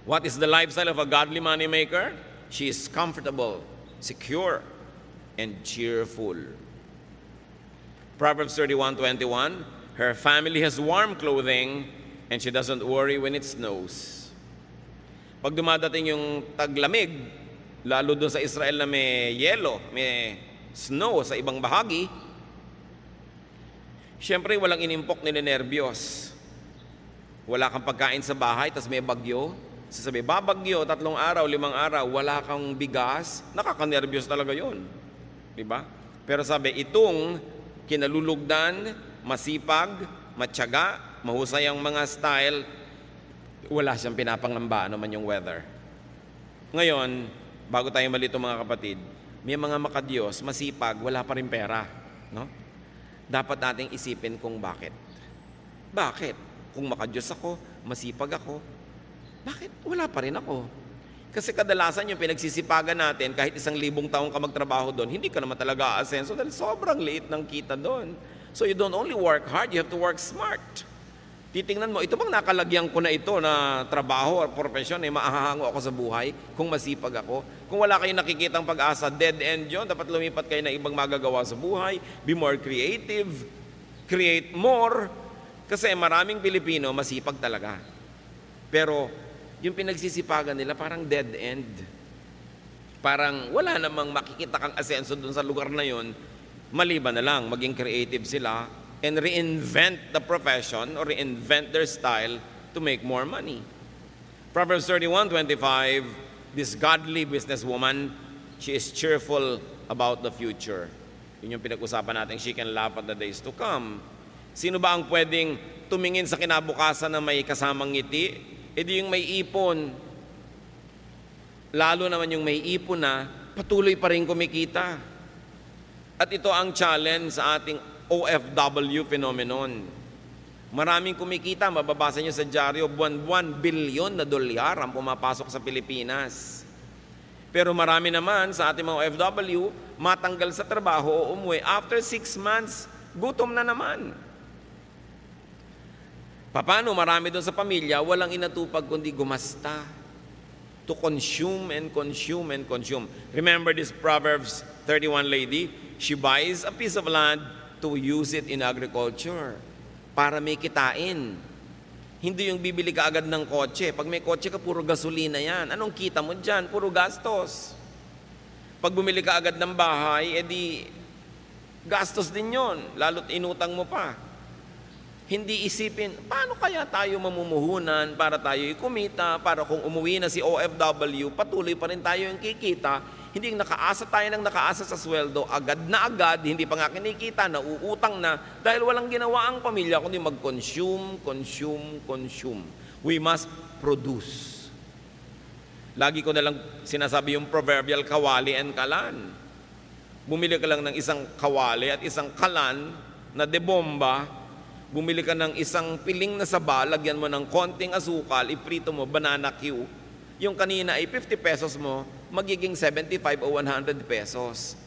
What is the lifestyle of a godly money maker? She is comfortable, secure, and cheerful. Proverbs 31:21, her family has warm clothing, and she doesn't worry when it snows. Pag dumadating yung taglamig, lalo doon sa Israel na may yelo, may snow sa ibang bahagi, siyempre walang inimpok, ninenervyos. Wala kang pagkain sa bahay, tas may bagyo. Sasabi, babagyo, 3 araw, 5 araw, wala kang bigas, nakakanervyos talaga yun. Diba? Pero sabi, itong kinalulugdan, masipag, matyaga, mahusay ang mga style, wala siyang pinapangamba ano man yung weather. Ngayon, bago tayo malito mga kapatid, may mga makadiyos, masipag, wala pa rin pera. No? Dapat nating isipin kung bakit. Bakit? Kung makadiyos ako, masipag ako, bakit wala pa rin ako? Kasi kadalasan yung pinagsisipagan natin, kahit 1,000 taong ka magtrabaho doon, hindi ka naman talaga aasenso dahil sobrang liit ng kita doon. So you don't only work hard, you have to work smart. Titingnan mo, ito bang nakalagyan ko na ito na trabaho or profesyon, maahahango ako sa buhay kung masipag ako? Kung wala kayong nakikitang pag-asa, dead end yun, dapat lumipat kayo na ibang magagawa sa buhay, be more creative, create more, kasi maraming Pilipino masipag talaga. Pero yung pinagsisipagan nila parang dead end. Parang wala namang makikita kang asenso dun sa lugar na yun, maliban na lang, maging creative sila, and reinvent the profession or reinvent their style to make more money. Proverbs 31:25, this godly businesswoman, she is cheerful about the future. Yun yung pinag-usapan natin, she can laugh at the days to come. Sino ba ang pwedeng tumingin sa kinabukasan na may kasamang ngiti? E di yung may ipon. Lalo naman yung may ipon na patuloy pa rin kumikita. At ito ang challenge sa ating OFW phenomenon. Maraming kumikita, mababasa nyo sa dyaryo, buwan-buwan, bilyon na dolyar ang pumapasok sa Pilipinas. Pero marami naman sa ating mga OFW, matanggal sa trabaho o umuwi. After 6 months, gutom na naman. Paano marami doon sa pamilya, walang inatupag kundi gumasta. To consume and consume and consume. Remember this Proverbs 31 lady? She buys a piece of land to use it in agriculture. Para may kitain. Hindi yung bibili ka agad ng kotse. Pag may kotse ka, puro gasolina yan. Anong kita mo dyan? Puro gastos. Pag bumili ka agad ng bahay, edi gastos din yon. Lalo't inutang mo pa. Hindi isipin, paano kaya tayo mamumuhunan para tayo kumita, para kung umuwi na si OFW, patuloy pa rin tayo yung kikita, hindi yung nakaasa tayo ng nakaasa sa sweldo, agad na agad, hindi pa nga kinikita, nauutang na, dahil walang ginawa ang pamilya, kundi mag-consume, consume, consume. We must produce. Lagi ko na lang sinasabi yung proverbial kawali and kalan. Bumili ka lang ng isang kawali at isang kalan na debomba. Bumili ka ng isang piling na saba, lagyan mo ng konting asukal, iprito mo, banana Q. Yung kanina ay 50 pesos mo, magiging 75 o 100 pesos.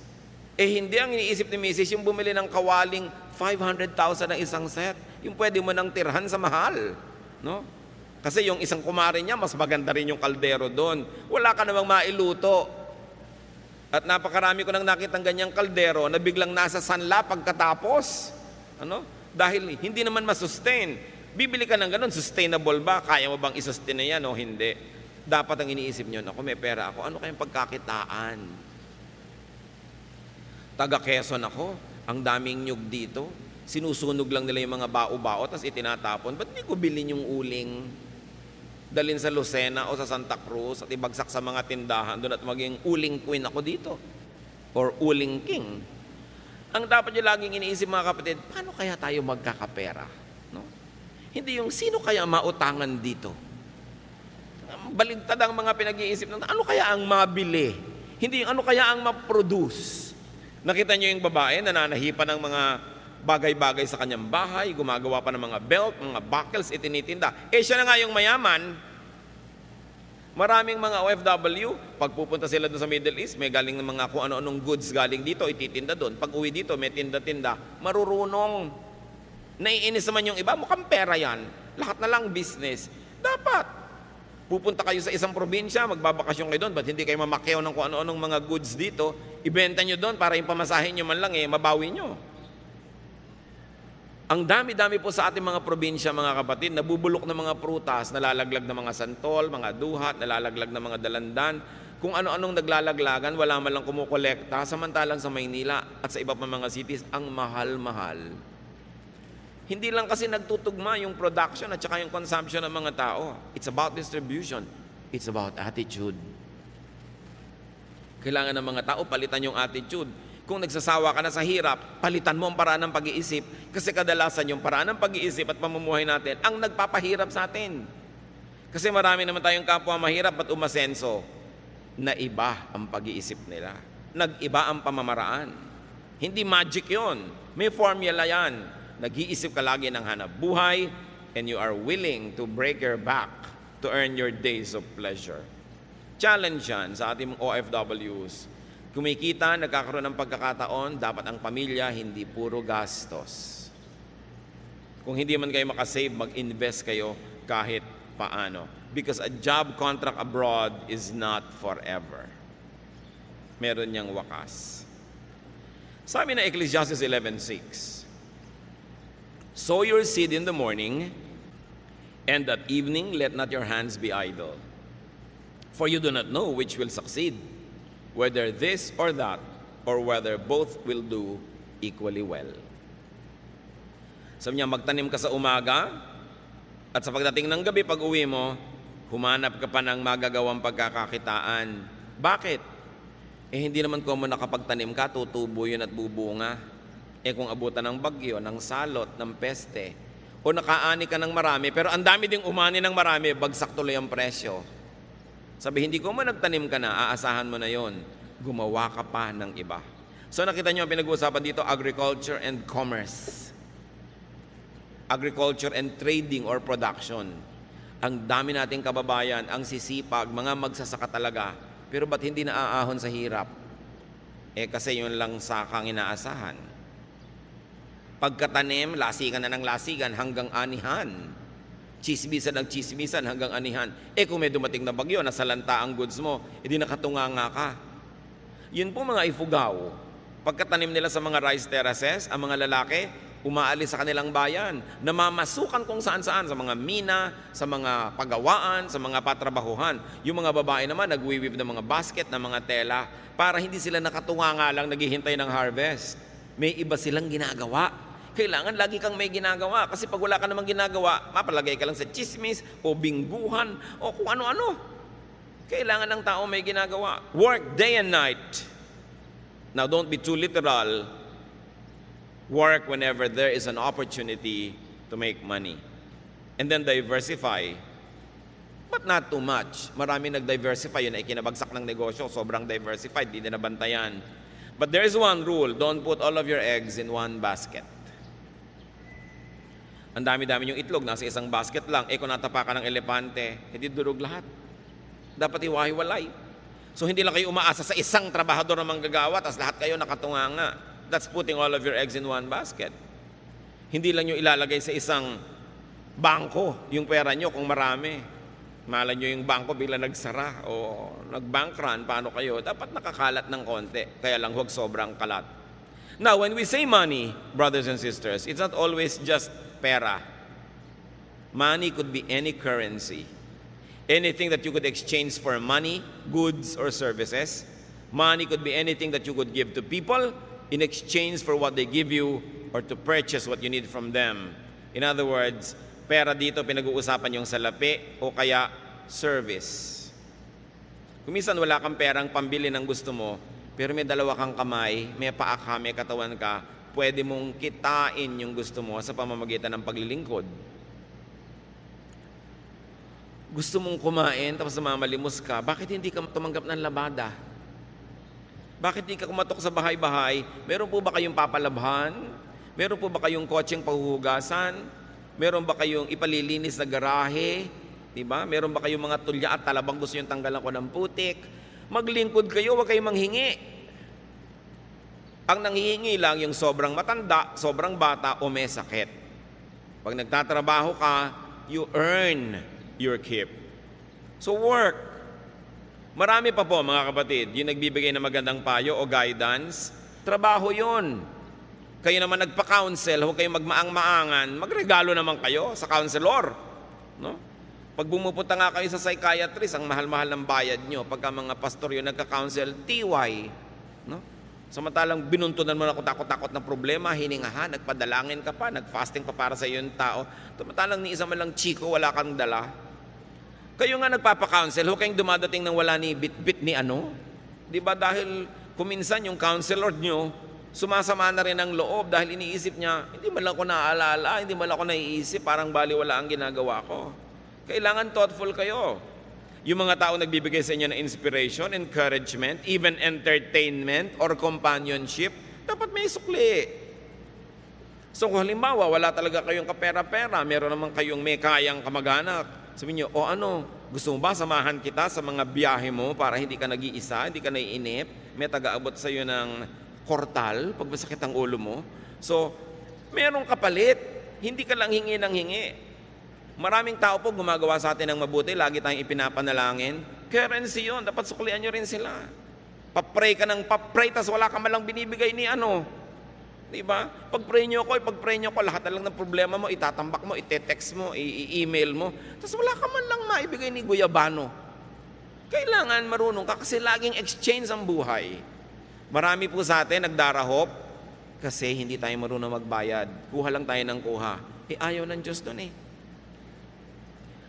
Eh hindi ang iniisip ni Mrs. yung bumili ng kawaling 500,000 ng isang set. Yung pwede mo nang tirhan sa mahal. No? Kasi yung isang kumare niya, mas maganda rin yung kaldero doon. Wala ka namang mailuto. At napakarami ko nang nakitang ganyang kaldero na biglang nasa sanla pagkatapos. Ano? Dahil hindi naman masustain. Bibili ka ng ganun, sustainable ba? Kaya mo bang isustain na yan o hindi? Dapat ang iniisip nyo, ako may pera ako, ano kayang pagkakitaan? Taga Quezon ako, ang daming nyug dito. Sinusunog lang nila yung mga bao-bao, tapos itinatapon. Ba't di ko bilhin yung uling? Dalhin sa Lucena o sa Santa Cruz at ibagsak sa mga tindahan doon at maging uling queen ako dito. Or uling king. Ang dapat nyo laging iniisip mga kapatid, paano kaya tayo magkakapera? No? Hindi yung sino kaya mautangan dito? Baligtad ang mga pinag-iisip ng ano kaya ang mabili? Hindi yung ano kaya ang ma-produce? Nakita nyo yung babae, nananahipan ng mga bagay-bagay sa kanyang bahay, gumagawa pa ng mga belt, mga buckles, itinitinda. Eh siya na nga yung mayaman. Maraming mga OFW, pag pupunta sila doon sa Middle East, may galing ng mga kung ano-anong goods galing dito, ititinda doon. Pag uwi dito, may tinda-tinda. Marurunong. Naiinis naman yung iba, mukhang pera yan. Lahat na lang business. Dapat. Pupunta kayo sa isang probinsya, magbabakasyon kayo doon, ba't hindi kayo mamakyaw ng kung ano-anong mga goods dito? Ibenta nyo doon para yung pamasahin nyo man lang, mabawi nyo. Ang dami-dami po sa ating mga probinsya, mga kapatid, nabubulok ng mga prutas, nalalaglag ng mga santol, mga duhat, nalalaglag ng mga dalandan. Kung ano-anong naglalaglagan, wala man lang kumukolekta. Samantalang sa Maynila at sa iba pa mga cities, ang mahal-mahal. Hindi lang kasi nagtutugma yung production at saka yung consumption ng mga tao. It's about distribution. It's about attitude. Kailangan ng mga tao palitan yung attitude. Kung nagsasawa ka na sa hirap, palitan mo ang paraan ng pag-iisip. Kasi kadalasan yung paraan ng pag-iisip at pamumuhay natin ang nagpapahirap sa atin. Kasi marami naman tayong kapwa mahirap at umasenso na iba ang pag-iisip nila. Nag-iba ang pamamaraan. Hindi magic yon. May formula yan. Nag-iisip ka lagi ng hanap buhay and you are willing to break your back to earn your days of pleasure. Challenge yan sa ating OFWs. Kumikita, nagkakaroon ng pagkakataon, dapat ang pamilya hindi puro gastos. Kung hindi man kayo makasave, mag-invest kayo kahit paano. Because a job contract abroad is not forever. Meron niyang wakas. Sabi na Ecclesiastes 11:6, sow your seed in the morning, and at evening let not your hands be idle. For you do not know which will succeed, whether this or that, or whether both will do equally well. Sabi niya, magtanim ka sa umaga, at sa pagdating ng gabi, pag uwi mo, humanap ka pa ng magagawang pagkakakitaan. Bakit? Hindi naman common na kapag tanim ka, tutubo yun at bubunga. Kung abutan ng bagyo, ng salot, ng peste, o nakaani ka ng marami, pero ang dami ding umani ng marami, bagsak tuloy ang presyo. Sabi, hindi ko man nagtanim ka na, aasahan mo na yon, gumawa ka pa ng iba. So nakita nyo ang pinag-uusapan dito, agriculture and commerce. Agriculture and trading or production. Ang dami nating kababayan, ang sisipag, mga magsasaka talaga, pero ba't hindi naaahon sa hirap? Kasi yun lang sakang inaasahan. Pagkatanim, lasigan na ng lasigan hanggang anihan. Chismisan ng chismisan hanggang anihan. Kung may dumating na bagyo, nasalanta ang goods mo, edi nakatunganga ka. Yun po mga ifugaw. Pagkatanim nila sa mga rice terraces, ang mga lalaki, umaalis sa kanilang bayan, namamasukan kung saan-saan, sa mga mina, sa mga pagawaan, sa mga patrabahuhan. Yung mga babae naman, nagwiwib ng mga basket, ng mga tela, para hindi sila nakatunganga lang, naghihintay ng harvest. May iba silang ginagawa. Kailangan lagi kang may ginagawa. Kasi pag wala ka namang ginagawa, mapalagay ka lang sa chismis o bingguhan o kung ano-ano. Kailangan ng tao may ginagawa. Work day and night. Now don't be too literal. Work whenever there is an opportunity to make money. And then diversify. But not too much. Marami nag-diversify. Yun ay kinabagsak ng negosyo. Sobrang diversified. Di na nabantayan. But there is one rule. Don't put all of your eggs in one basket. Ang dami-dami yung itlog, nasa isang basket lang. Kung natapakan ng elepante, hindi durog lahat. Dapat iwahiwalay. So hindi lang kayo umaasa sa isang trabahador na manggagawa, tapos lahat kayo nakatunganga. That's putting all of your eggs in one basket. Hindi lang nyo ilalagay sa isang bangko yung pera nyo kung marami. Malay nyo yung bangko bigla nagsara o nag-bank run, paano kayo? Dapat nakakalat ng konti, kaya lang huwag sobrang kalat. Now, when we say money, brothers and sisters, it's not always just pera. Money could be any currency. Anything that you could exchange for money, goods, or services. Money could be anything that you could give to people in exchange for what they give you or to purchase what you need from them. In other words, pera dito pinag-uusapan yung salapi o kaya service. Kung minsan wala kang perang pambili ng gusto mo, pero may dalawa kang kamay, may paa ka, may katawan ka, pwede mong kitain yung gusto mo sa pamamagitan ng paglilingkod. Gusto mong kumain tapos mamalimos ka, bakit hindi ka tumanggap ng labada? Bakit hindi ka kumatok sa bahay-bahay? Meron po ba kayong papalabhan? Meron po ba kayong kotseng pahuhugasan? Meron ba kayong ipalilinis na garahe? Diba? Meron ba kayong mga tulya at talabang gusto yung tanggalan ko ng putik? Maglingkod kayo, huwag kayong manghingi. Ang nanghihingi lang yung sobrang matanda, sobrang bata o may sakit. Pag nagtatrabaho ka, you earn your keep. So work. Marami pa po mga kapatid, yung nagbibigay ng magandang payo o guidance, trabaho yun. Kayo naman nagpa-counsel, huwag kayong magmaang-maangan, magregalo naman kayo sa counselor. No? Pag bumupunta nga kayo sa psychiatrist, ang mahal-mahal ng bayad nyo. Pagka mga pastor yung nagka-counsel, TY. No? Samantalang binuntunan mo na kung takot-takot na problema, hiningahan, nagpadalangin ka pa, nag-fasting pa para sa iyong tao. Samantalang ni isa man lang chiko, wala kang dala. Kayo nga nagpapa-counsel, huwag kayong dumadating ng wala ni bit-bit ni ano. Di ba dahil kuminsan yung counselor nyo, sumasama na rin ang loob dahil iniisip niya, hindi man lang ako naaalala, hindi man lang ako naiisip, parang baliwala ang ginagawa ko. Kailangan thoughtful kayo. Yung mga tao nagbibigay sa inyo ng inspiration, encouragement, even entertainment or companionship, dapat may sukli. So kung halimbawa, wala talaga kayong kapera-pera, meron naman kayong may kayang kamag-anak, sabihin nyo, gusto mo ba samahan kita sa mga biyahe mo para hindi ka nag-iisa, hindi ka naiinip, may taga-abot sa iyo ng kortal pag masakit ang ulo mo. So, merong kapalit, hindi ka lang hingi ng hingi. Maraming tao po gumagawa sa atin ng mabuti, lagi tayong ipinapanalangin. Currency yun, dapat suklian nyo rin sila. Papray ka ng papray, tas wala ka malang binibigay ni ano. Diba? Pag-pray nyo ko, lahat na lang ng problema mo, itatambak mo, ite-text mo, i-email mo. Tas wala ka man lang maibigay ni Guyabano. Kailangan marunong ka kasi laging exchange ang buhay. Marami po sa atin nagdarahop kasi hindi tayo marunong magbayad. Kuha lang tayo ng kuha. Ayaw ng Diyos doon eh.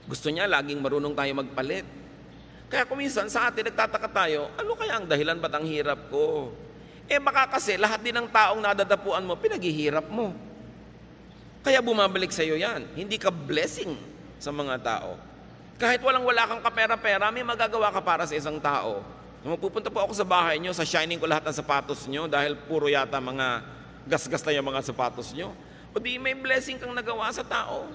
Gusto niya laging marunong tayo magpalit. Kaya kung minsan sa atin, nagtataka tayo, ano kaya ang dahilan ba't ang hirap ko? Baka kasi lahat din ng taong nadadapuan mo, pinaghihirap mo. Kaya bumabalik sa iyo yan. Hindi ka blessing sa mga tao. Kahit wala kang kapera-pera, may magagawa ka para sa isang tao. Nung pupunta po ako sa bahay nyo, sa shining ko lahat ng sapatos nyo dahil puro yata mga gasgas na yung mga sapatos nyo. O di may blessing kang nagawa sa tao.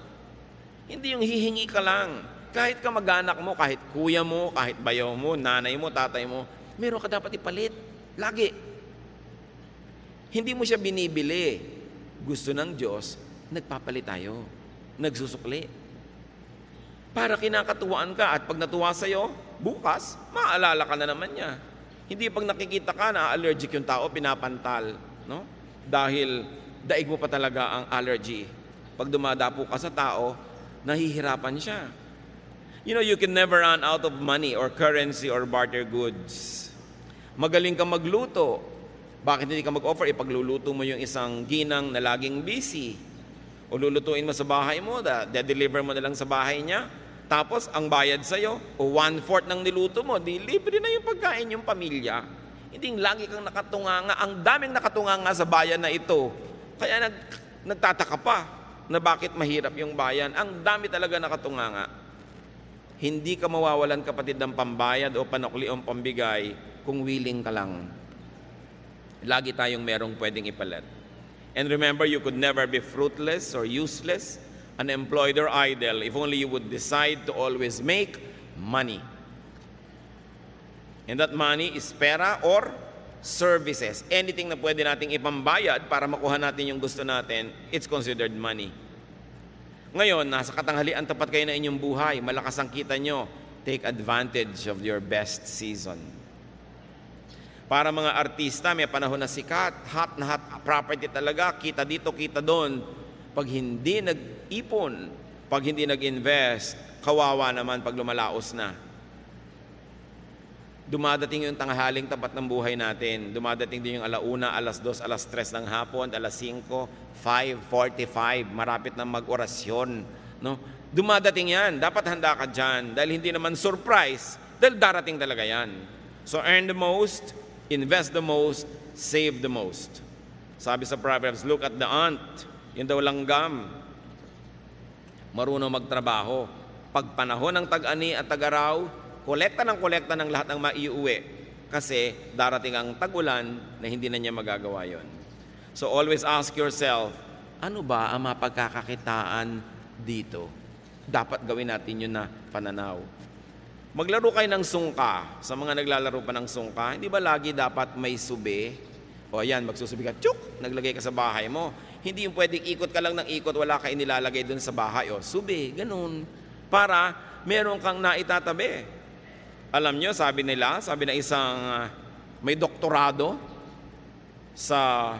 Hindi yung hihingi ka lang. Kahit kamag-anak mo, kahit kuya mo, kahit bayaw mo, nanay mo, tatay mo, meron ka dapat ipalit. Lagi. Hindi mo siya binibili. Gusto ng Diyos, nagpapalit tayo. Nagsusukli. Para kinakatuwaan ka at pag natuwa sa'yo, bukas, maaalala ka na naman niya. Hindi pag nakikita ka na allergic yung tao, pinapantal. No? Dahil daig mo pa talaga ang allergy. Pag dumadapo ka sa tao, nahihirapan siya. You can never run out of money or currency or barter goods. Magaling ka magluto. Bakit hindi ka mag-offer? Ipagluluto mo yung isang ginang na laging busy. O lulutuin mo sa bahay mo, de-deliver mo na lang sa bahay niya. Tapos, ang bayad sa'yo, o 1/4 ng niluto mo, di libre na yung pagkain yung pamilya. Hindi lagi kang nakatunganga. Ang daming nakatunganga sa bayan na ito. Kaya nagtataka pa na bakit mahirap yung bayan. Ang dami talaga nakatunganga. Hindi ka mawawalan, kapatid, ng pambayad o panukli o pambigay kung willing ka lang. Lagi tayong merong pwedeng ipalit. And remember, you could never be fruitless or useless, unemployed or idle if only you would decide to always make money. And that money is pera or services. Anything na pwede nating ipambayad para makuha natin yung gusto natin, it's considered money. Ngayon, nasa katanghalian, tapat kayo na inyong buhay, malakas ang kita nyo, take advantage of your best season. Para mga artista, may panahon na sikat, hot na hot property talaga, kita dito, kita doon. Pag hindi nag-ipon, pag hindi nag-invest, kawawa naman pag lumalaos na. Dumadating yung tanghaling tapat ng buhay natin. Dumadating din yung 1:00, 2:00, 3:00 ng hapon, 5:00, 5:45, marapit na mag-orasyon. No? Dumadating yan. Dapat handa ka dyan. Dahil hindi naman surprise. Dahil darating talaga yan. So earn the most, invest the most, save the most. Sabi sa Proverbs, look at the ant. Yun daw langgam. Marunong magtrabaho. Pag panahon ng tag-ani at tag-araw, kolekta ng lahat ng maiuwi. Kasi darating ang tag-ulan na hindi na niya magagawa yon. So always ask yourself, ano ba ang mapagkakakitaan dito? Dapat gawin natin yun na pananaw. Maglaro kayo ng sungka. Sa mga naglalaro pa ng sungka, hindi ba lagi dapat may sube? O ayan, magsusubi ka, tsuk, naglagay ka sa bahay mo. Hindi yung pwedeng ikot ka lang ng ikot, wala ka inilalagay dun sa bahay. O sube, ganun. Para meron kang naitatabi. Alam nyo, sabi na isang may doktorado sa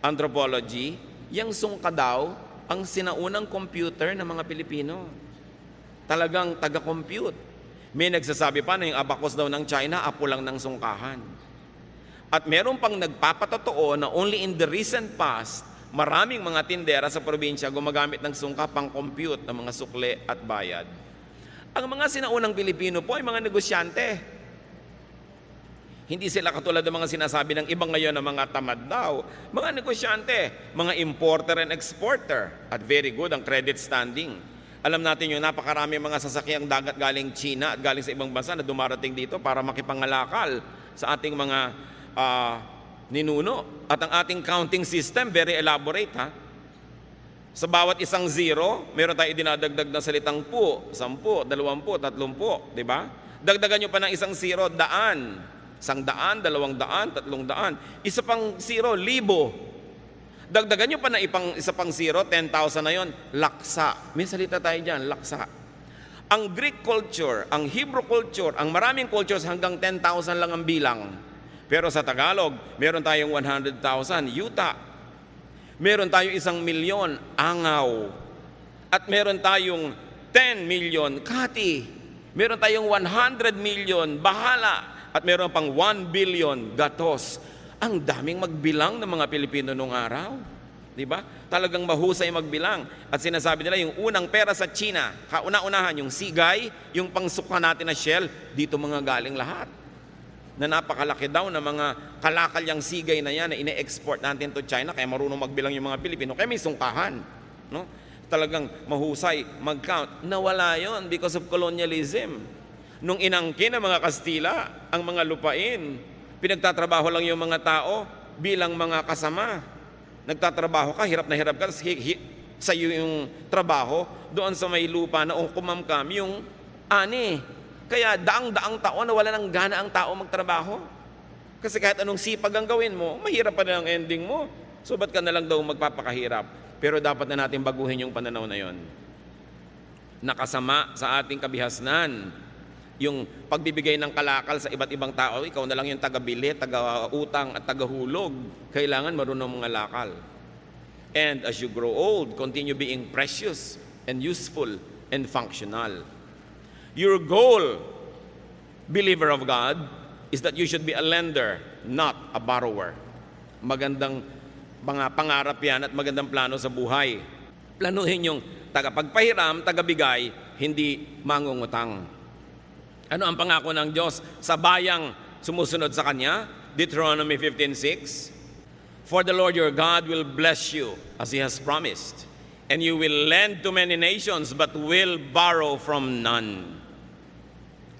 anthropology, yung sungka daw ang sinaunang computer ng mga Pilipino. Talagang taga-compute. May nagsasabi pa na yung abacus daw ng China, apo lang ng sungkahan. At meron pang nagpapatotoo na only in the recent past, maraming mga tindera sa probinsya gumagamit ng sungka pang compute ng mga sukle at bayad. Ang mga sinaunang Pilipino po ay mga negosyante. Hindi sila katulad ng mga sinasabi ng ibang ngayon na mga tamad daw. Mga negosyante, mga importer and exporter. At very good ang credit standing. Alam natin yung napakarami mga sasakyang dagat galing China at galing sa ibang bansa na dumarating dito para makipangalakal sa ating mga ninuno. At ang ating counting system, very elaborate, ha? Sa bawat isang zero, meron tayo dinadagdag na salitang po, 10, 20, 30, di ba? Dagdagan nyo pa ng isang zero, 100, 100, 200, 300. Isa pang zero, 1,000. Dagdagan nyo pa na isa pang zero, 10,000 na yon, laksa. May salita tayo dyan, laksa. Ang Greek culture, ang Hebrew culture, ang maraming cultures hanggang 10,000 lang ang bilang. Pero sa Tagalog, meron tayong 100,000, yuta. Meron tayong 1,000,000, angaw. At meron tayong 10 million, kati. Meron tayong 100 million, bahala. At meron pang 1 billion, gatos. Ang daming magbilang ng mga Pilipino nung araw. Di ba? Talagang mahusay magbilang. At sinasabi nila, yung unang pera sa China, kauna-unahan, yung sigay, yung pangsuka natin na shell, dito mga galing lahat. Na napakalaki daw na mga kalakalyang sigay na yan na ine-export natin to China, kaya marunong magbilang yung mga Pilipino, kaya may sungkahan. No? Talagang mahusay mag-count. Nawala yon because of colonialism. Nung inangkin ng mga Kastila, ang mga lupain, pinagtatrabaho lang yung mga tao bilang mga kasama. Nagtatrabaho ka, hirap na hirap ka, sa iyo yung trabaho, doon sa may lupa na kumamkam yung ani. Kaya daang-daang taon na wala ng gana ang tao magtrabaho. Kasi kahit anong sipag ang gawin mo, mahirap pa rin ang ending mo. So ba't ka na lang daw magpapakahirap? Pero dapat na natin baguhin yung pananaw na yon. Nakasama sa ating kabihasnan yung pagbibigay ng kalakal sa iba't ibang tao. Ikaw na lang yung taga-bili, taga-utang at taga-hulog. Kailangan marunong mga lakal. And as you grow old, continue being precious and useful and functional. Your goal, believer of God, is that you should be a lender, not a borrower. Magandang mga pangarap yan at magandang plano sa buhay. Planuhin yung tagapagpahiram, tagabigay, hindi mangungutang. Ano ang pangako ng Diyos sa bayang sumusunod sa Kanya? Deuteronomy 15:6. For the Lord your God will bless you as He has promised, and you will lend to many nations but will borrow from none.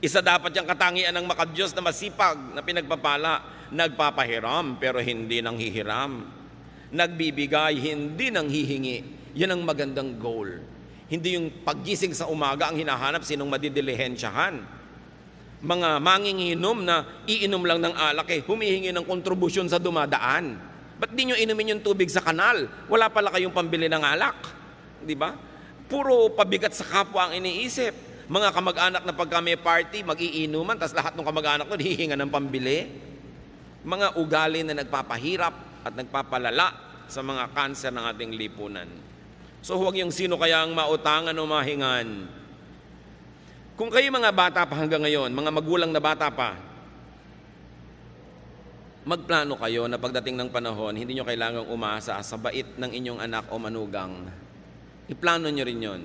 Isa dapat yung katangian ng makadiyos na masipag na pinagpapala, nagpapahiram pero hindi nang hihiram. Nagbibigay, hindi nang hihingi. Yan ang magandang goal. Hindi yung paggising sa umaga ang hinahanap sinong madidilihensyahan. Mga manginginom na iinom lang ng alak humihingi ng kontribusyon sa dumadaan. Ba't di nyo inumin yung tubig sa kanal? Wala pala kayong pambili ng alak. Di ba? Puro pabigat sa kapwa ang iniisip. Mga kamag-anak na pagka may party, mag-iinuman, tas lahat ng kamag-anak nun hihinga ng pambili. Mga ugali na nagpapahirap at nagpapalala sa mga kanser ng ating lipunan. So huwag yung sino kaya ang mautangan o mahingan. Kung kayo mga bata pa hanggang ngayon, mga magulang na bata pa, magplano kayo na pagdating ng panahon, hindi nyo kailangang umasa sa bait ng inyong anak o manugang. Iplano nyo rin yon.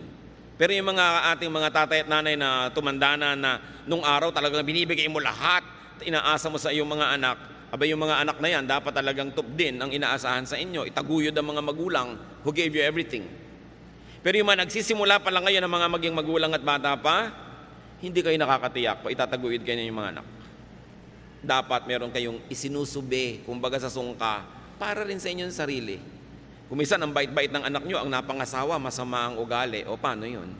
Pero yung mga ating mga tatay at nanay na tumanda na nung araw talagang binibigay mo lahat, inaasa mo sa iyong mga anak, abay yung mga anak na yan, dapat talagang top din ang inaasahan sa inyo. Itaguyod ang mga magulang who gave you everything. Pero yung mga nagsisimula pa lang ngayon ng mga maging magulang at bata pa, hindi kayo nakakatiyak pa, itataguyod kayo ng mga anak. Dapat meron kayong isinusubi, kumbaga sa sungka, para rin sa inyong sarili. Kung minsan ang bait-bait ng anak nyo, ang napangasawa, masama ang ugali, o paano yun?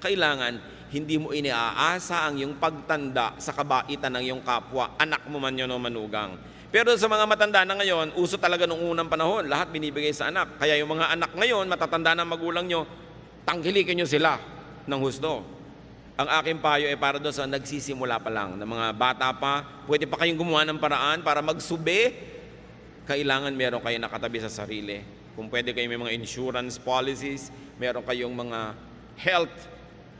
Kailangan, hindi mo iniaasa ang iyong pagtanda sa kabaitan ng iyong kapwa, anak mo man yun o manugang. Pero sa mga matanda na ngayon, uso talaga nung unang panahon, lahat binibigay sa anak. Kaya yung mga anak ngayon, matatanda ng magulang nyo, tangkilikin nyo sila ng husto. Ang aking payo ay para doon sa nagsisimula pa lang, na mga bata pa, pwede pa kayong gumawa ng paraan para magsubi, kailangan meron kayo nakatabi sa sarili. Kung pwede kayo may mga insurance policies, meron kayong mga health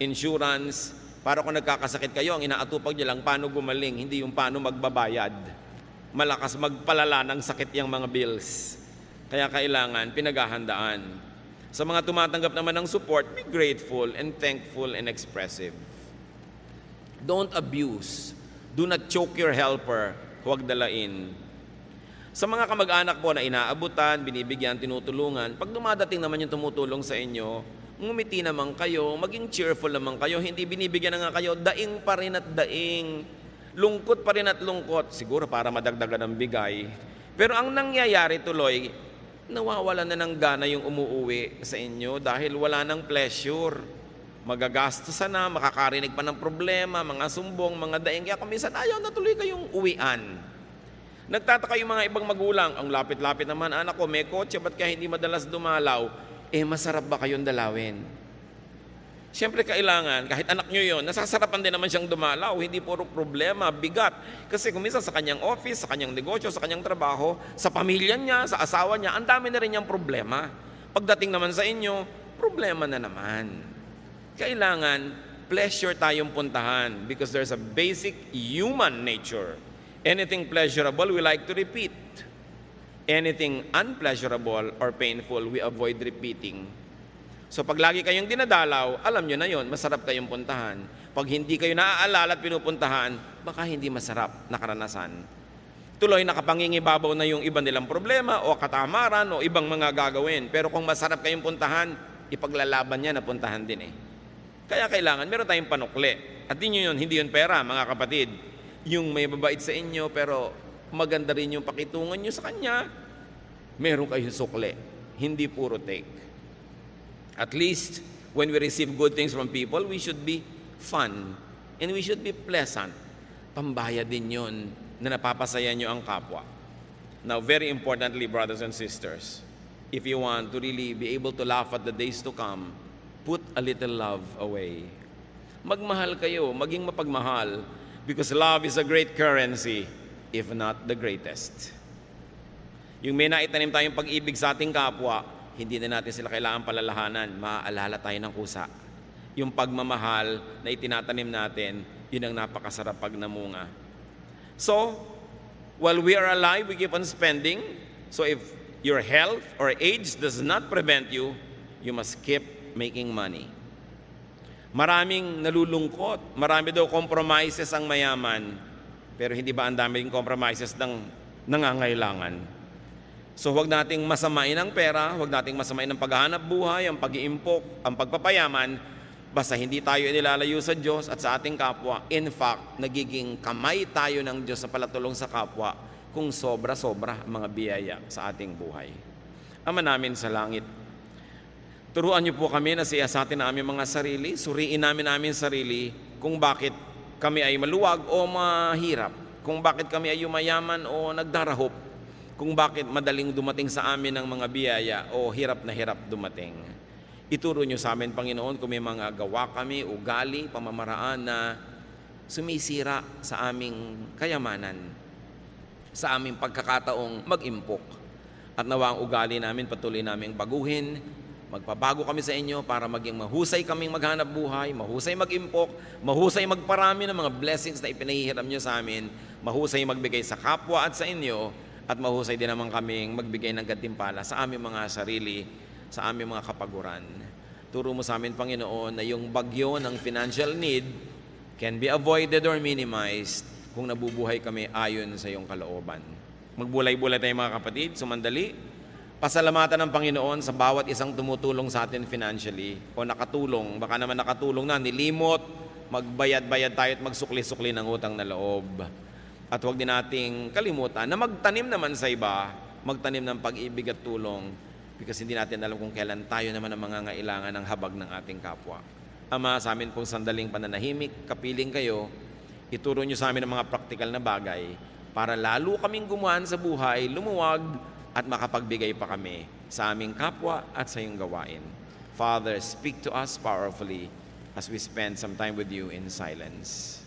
insurance, para kung nagkakasakit kayo, ang inaatupag nyo lang paano gumaling, hindi yung paano magbabayad. Malakas magpalala ng sakit yung mga bills. Kaya kailangan pinaghahandaan. Sa mga tumatanggap naman ng support, be grateful and thankful and expressive. Don't abuse. Do not choke your helper. Huwag dalain. Sa mga kamag-anak po na inaabutan, binibigyan, tinutulungan, pag dumadating naman yung tumutulong sa inyo, ngumiti naman kayo, maging cheerful naman kayo, hindi binibigyan na nga kayo, daing pa rin at daing, lungkot pa rin at lungkot, siguro para madagdagan ng bigay. Pero ang nangyayari tuloy, nawawalan na ng gana yung umuuwi sa inyo dahil wala ng pleasure. Magagastosan na, makakarinig pa ng problema, mga sumbong, mga daing. Kaya kuminsan ayaw na tuloy kayong uwian. Nagtataka yung mga ibang magulang, ang lapit-lapit naman, anak ko, may kotse, ba't kaya hindi madalas dumalaw? Masarap ba kayong dalawin? Siyempre kailangan, kahit anak nyo yun, nasasarapan din naman siyang dumalaw, hindi puro problema, bigat. Kasi kung minsan sa kanyang office, sa kanyang negosyo, sa kanyang trabaho, sa pamilya niya, sa asawa niya, ang dami na rin niyang problema. Pagdating naman sa inyo, problema na naman. Kailangan, pleasure tayong puntahan because there's a basic human nature. Anything pleasurable, we like to repeat. Anything unpleasurable or painful, we avoid repeating. So pag lagi kayong dinadalaw, alam nyo na yon, masarap kayong puntahan. Pag hindi kayo naaalala at pinupuntahan, baka hindi masarap na karanasan. Tuloy nakapangingibabaw na yung iba nilang problema o katamaran o ibang mga gagawin. Pero kung masarap kayong puntahan, ipaglalaban niya na puntahan din eh. Kaya kailangan, meron tayong panukli. At hindi yun pera, mga kapatid. Yung may babait sa inyo, pero maganda rin yung pakitungan nyo sa kanya, meron kayong sukli. Hindi puro take. At least, when we receive good things from people, we should be fun. And we should be pleasant. Pambaya din yun na napapasaya nyo ang kapwa. Now, very importantly, brothers and sisters, if you want to really be able to laugh at the days to come, put a little love away. Magmahal kayo, maging mapagmahal, because love is a great currency, if not the greatest. Yung may naitanim tayong pag-ibig sa ating kapwa, hindi na natin sila kailangan palalahanan, maaalala tayo ng kusa. Yung pagmamahal na itinatanim natin, yun ang napakasarap pag namunga. So, while we are alive, we keep on spending. So if your health or age does not prevent you, you must keep making money. Maraming nalulungkot, marami daw compromises ang mayaman, pero hindi ba ang daming compromises ng nangangailangan? So huwag nating masamain ang pera, huwag nating masamain ang paghahanap buhay, ang pag-iimpok, ang pagpapayaman, basta hindi tayo inilalayo sa Diyos at sa ating kapwa. In fact, nagiging kamay tayo ng Diyos sa palatulong sa kapwa kung sobra-sobra ang mga biyaya sa ating buhay. Ama namin sa langit, turuan niyo po kami na siyasatin na aming mga sarili, suriin namin sarili kung bakit kami ay maluwag o mahirap, kung bakit kami ay yumayaman o nagdarahop, kung bakit madaling dumating sa amin ang mga biyaya o hirap na hirap dumating. Ituro niyo sa amin, Panginoon, kung may mga gawa kami, ugali, pamamaraan na sumisira sa aming kayamanan, sa aming pagkakataong mag-impok. At nawa ang ugali namin patuloy naming baguhin, magpabago kami sa inyo para maging mahusay kaming maghanap buhay, mahusay mag-impok, mahusay magparami ng mga blessings na ipinahihiram nyo sa amin, mahusay magbigay sa kapwa at sa inyo, at mahusay din naman kaming magbigay ng gantimpala sa aming mga sarili, sa aming mga kapaguran. Turo mo sa amin, Panginoon, na yung bagyo ng financial need can be avoided or minimized kung nabubuhay kami ayon sa iyong kalooban. Magbulay-bulay tayo mga kapatid, sumandali. Pasalamatan ng Panginoon sa bawat isang tumutulong sa atin financially o nakatulong. Baka naman nakatulong na, nilimot, magbayad-bayad tayo at magsukli-sukli ng utang na loob. At huwag din nating kalimutan na magtanim naman sa iba, magtanim ng pag-ibig at tulong because hindi natin alam kung kailan tayo naman ang mangangailangan ng habag ng ating kapwa. Ama, sa amin pong sandaling pananahimik, kapiling kayo, ituro nyo sa amin ang mga praktikal na bagay para lalo kaming gumaan sa buhay, lumuwag, at makapagbigay pa kami sa aming kapwa at sa iyong gawain. Father, speak to us powerfully as we spend some time with you in silence.